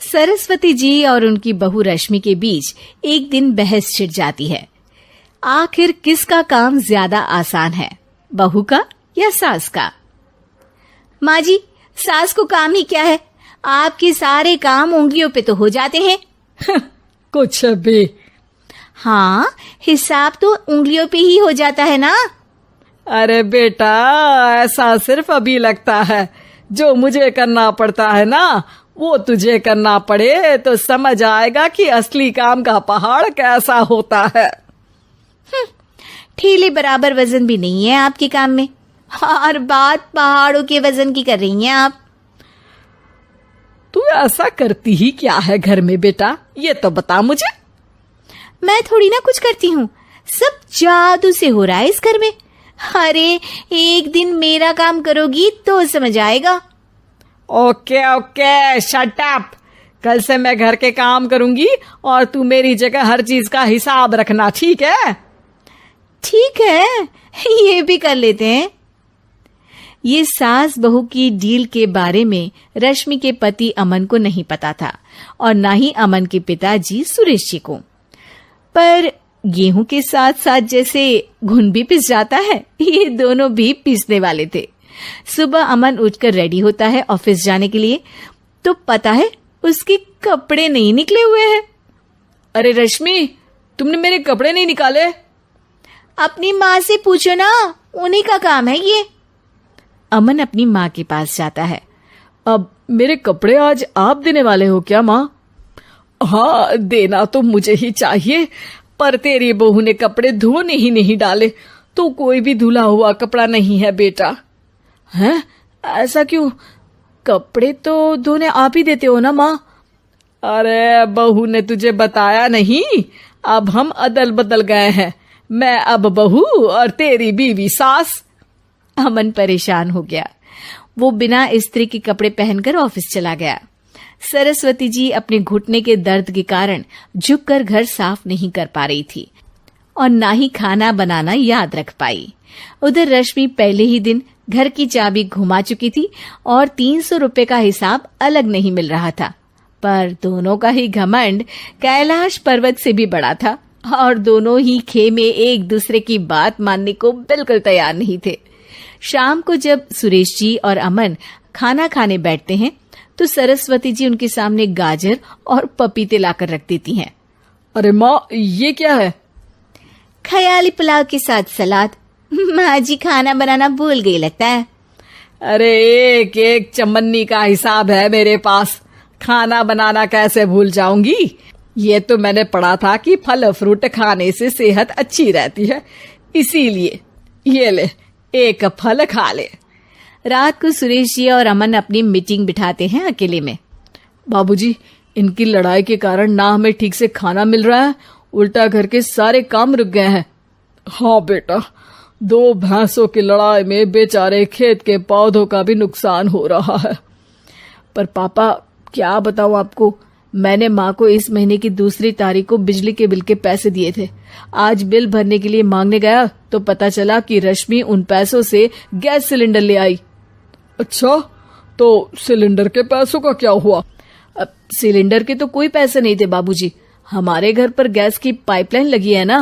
सरस्वती जी और उनकी बहू रश्मि के बीच एक दिन बहस छिड़ जाती है। आखिर किसका काम ज्यादा आसान है, बहू का या सास का? माँ जी, सास को काम ही क्या है, आपके सारे काम उंगलियों पे तो हो जाते हैं। कुछ भी। हाँ, हिसाब तो उंगलियों पे ही हो जाता है ना। अरे बेटा, ऐसा सिर्फ अभी लगता है। जो मुझे करना पड़ता है ना, वो तुझे करना पड़े तो समझ आएगा कि असली काम का पहाड़ कैसा होता है। ठेले बराबर वजन भी नहीं है आपके काम में, और बात पहाड़ों के वजन की कर रही हैं आप। तू ऐसा करती ही क्या है घर में बेटा, ये तो बता मुझे। मैं थोड़ी ना कुछ करती हूँ, सब जादू से हो रहा है इस घर में। अरे एक दिन मेरा काम करोगी तो समझ आएगा। Okay okay, shut up. कल से मैं घर के काम करूंगी और तू मेरी जगह हर चीज का हिसाब रखना, ठीक है? ठीक है, ये भी कर लेते हैं। ये सास बहू की डील के बारे में रश्मि के पति अमन को नहीं पता था और ना ही अमन के पिताजी सुरेश जी को। पर गेहूं के साथ साथ जैसे घुन भी पिस जाता है, ये दोनों भी पीसने वाले थे। सुबह अमन उठकर रेडी होता है ऑफिस जाने के लिए, तो पता है उसके कपड़े नहीं निकले हुए हैं। अरे रश्मि, तुमने मेरे कपड़े नहीं निकाले? अपनी माँ से पूछो ना, उन्हीं का काम है ये। अमन अपनी माँ के पास जाता है। अब मेरे कपड़े आज आप देने वाले हो क्या माँ? हाँ, देना तो मुझे ही चाहिए, पर तेरी बहू ने कपड़े धोने ही नहीं डाले, तो कोई भी धुला हुआ कपड़ा नहीं है बेटा। हैं? ऐसा क्यों? कपड़े तो धोने आप ही देते हो ना माँ? अरे बहू ने तुझे बताया नहीं, अब हम अदल बदल गए हैं। मैं अब बहू और तेरी बीवी सास। अमन परेशान हो गया। वो बिना इस्त्री के कपड़े पहनकर ऑफिस चला गया। सरस्वती जी अपने घुटने के दर्द के कारण झुककर घर साफ नहीं कर पा रही थी और ना ही खाना बनाना याद रख पाई। उधर रश्मि पहले ही दिन घर की चाबी घुमा चुकी थी और 300 रुपए का हिसाब अलग नहीं मिल रहा था। पर दोनों का ही घमंड कैलाश पर्वत से भी बड़ा था और दोनों ही खेमे एक दूसरे की बात मानने को बिल्कुल तैयार नहीं थे। शाम को जब सुरेश जी और अमन खाना खाने बैठते हैं तो सरस्वती जी उनके सामने गाजर और पपीते लाकर रख देती हैं। अरे माँ, ये क्या है? ख्याली पुलाव के साथ सलाद। माँ जी खाना बनाना भूल गई लगता है। अरे एक एक चमन्नी का हिसाब है मेरे पास, खाना बनाना कैसे भूल जाऊंगी? ये तो मैंने पढ़ा था कि फल फ्रूट खाने से सेहत अच्छी रहती है, इसीलिए ये ले, एक फल खा ले। रात को सुरेश जी और अमन अपनी मीटिंग बिठाते हैं अकेले में। बाबूजी, इनकी लड़ाई के कारण ना हमें ठीक से खाना मिल रहा है, उल्टा घर के सारे काम रुक गए हैं। हाँ बेटा, 2 भैंसों की लड़ाई में बेचारे खेत के पौधों का भी नुकसान हो रहा है। पर पापा, क्या बताऊं आपको, मैंने माँ को इस महीने की 2 तारीख को बिजली के बिल के पैसे दिए थे। आज बिल भरने के लिए मांगने गया तो पता चला कि रश्मि उन पैसों से गैस सिलेंडर ले आई। अच्छा, तो सिलेंडर के पैसों का क्या हुआ? अब सिलेंडर के तो कोई पैसे नहीं थे बाबूजी, हमारे घर पर गैस की पाइपलाइन लगी है ना।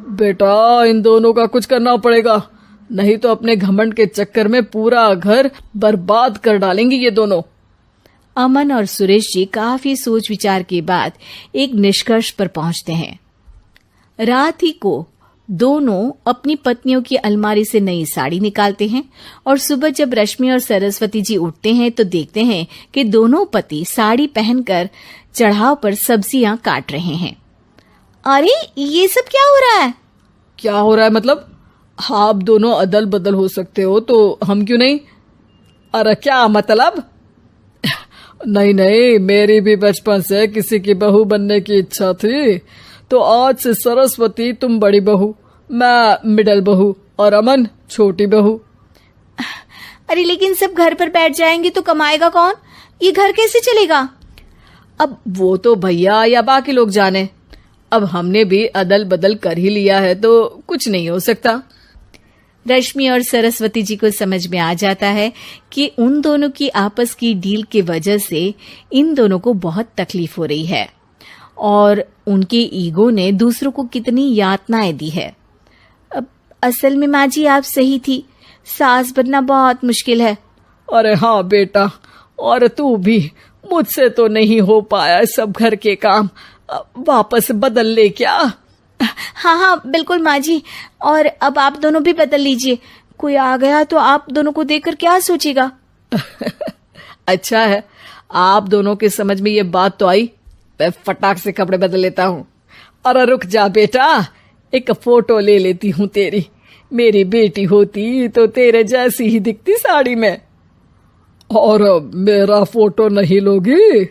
बेटा, इन दोनों का कुछ करना पड़ेगा, नहीं तो अपने घमंड के चक्कर में पूरा घर बर्बाद कर डालेंगी ये दोनों। अमन और सुरेश जी काफी सोच विचार के बाद एक निष्कर्ष पर पहुंचते हैं। रात ही को दोनों अपनी पत्नियों की अलमारी से नई साड़ी निकालते हैं और सुबह जब रश्मि और सरस्वती जी उठते हैं तो देखते हैं कि दोनों पति साड़ी पहनकर चढ़ाव पर सब्जियां काट रहे हैं। अरे ये सब क्या हो रहा है? क्या हो रहा है मतलब? आप दोनों अदल बदल हो सकते हो तो हम क्यों नहीं? अरे क्या मतलब? नहीं नहीं, मेरी भी बचपन से किसी की बहू बनने की इच्छा थी, तो आज से सरस्वती तुम बड़ी बहू, मैं मिडल बहू और अमन छोटी बहू। अरे लेकिन सब घर पर बैठ जाएंगे तो कमाएगा कौन? ये घर कैसे चलेगा? अब वो तो भैया या बाकी लोग जाने, अब हमने भी अदल बदल कर ही लिया है तो कुछ नहीं हो सकता। रश्मि और सरस्वती जी को समझ में आ जाता है कि उन दोनों की आपस की डील के वजह से इन दोनों को बहुत तकलीफ हो रही है और उनके ईगो ने दूसरों को कितनी यातनाएं दी है। अब असल में माँ जी आप सही थी, सास बनना बहुत मुश्किल है। अरे हाँ बेटा, और तू भी, मुझसे तो नहीं हो पाया सब घर के काम, वापस बदल ले क्या? हाँ हाँ बिल्कुल माँ जी, और अब आप दोनों भी बदल लीजिए, कोई आ गया तो आप दोनों को देखकर क्या सोचेगा। अच्छा है, आप दोनों के समझ में ये बात तो आई, मैं फटाक से कपड़े बदल लेता हूँ। अरे रुक जा बेटा, एक फोटो ले लेती हूँ तेरी, मेरी बेटी होती तो तेरे जैसी ही दिखती साड़ी में। और मेरा फोटो नहीं लोगी?